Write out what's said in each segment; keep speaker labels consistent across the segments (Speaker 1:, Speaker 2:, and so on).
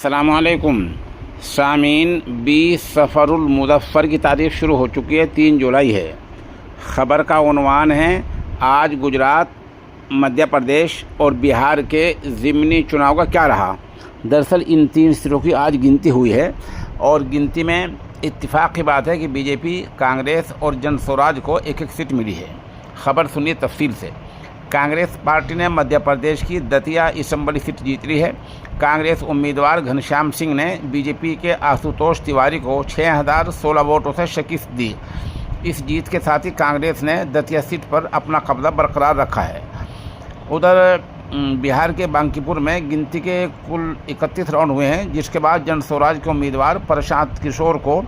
Speaker 1: अस्सलामुअलैकुम सामीन 20 सफ़रुल मुज़फ़्फ़र की तारीख़ शुरू हो चुकी है। 3 जुलाई है। ख़बर का उन्वान है आज गुजरात, मध्य प्रदेश और बिहार के ज़िमनी चुनाव का क्या रहा। दरअसल इन 3 सीटों की आज गिनती हुई है और गिनती में इत्तिफाक़ की बात है कि बीजेपी, कांग्रेस और जन स्वराज को एक सीट मिली है। ख़बर सुनिए तफसील से। कांग्रेस पार्टी ने मध्य प्रदेश की दतिया असम्बली सीट जीत ली है। कांग्रेस उम्मीदवार घनश्याम सिंह ने बीजेपी के आशुतोष तिवारी को 6016 वोटों से शिकस्त दी। इस जीत के साथ ही कांग्रेस ने दतिया सीट पर अपना कब्जा बरकरार रखा है। उधर बिहार के बांकीपुर में गिनती के कुल 31 राउंड हुए हैं, जिसके बाद जन स्वराज के उम्मीदवार प्रशांत किशोर को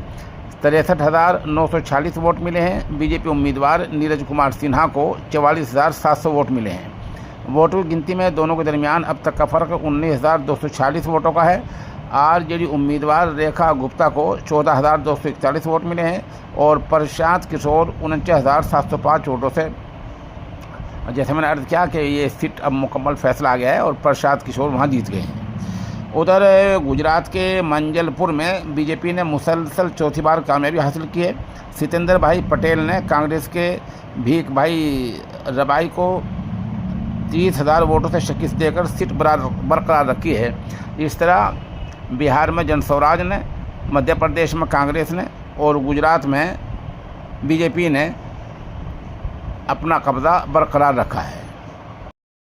Speaker 1: 63,946 वोट मिले हैं। बीजेपी उम्मीदवार नीरज कुमार सिन्हा को 44,700 वोट मिले हैं। वोटों की गिनती में दोनों के दरमियान अब तक का फ़र्क 19,246 वोटों का है। आरजेडी उम्मीदवार रेखा गुप्ता को 14,241 वोट मिले हैं और प्रशांत किशोर 49,705 वोटों से, जैसे मैंने अर्ज़ किया कि ये सीट अब मुकम्मल फैसला आ गया है और प्रशांत किशोर वहाँ जीत गए हैं। उधर गुजरात के मंजलपुर में बीजेपी ने मुसलसल चौथी बार कामयाबी हासिल की है। सितेंद्र भाई पटेल ने कांग्रेस के भीख भाई रबाई को 30,000 वोटों से शिकस्त देकर सीट बरकरार रखी है। इस तरह बिहार में जन स्वराज ने, मध्य प्रदेश में कांग्रेस ने और गुजरात में बीजेपी ने अपना कब्जा बरकरार रखा है।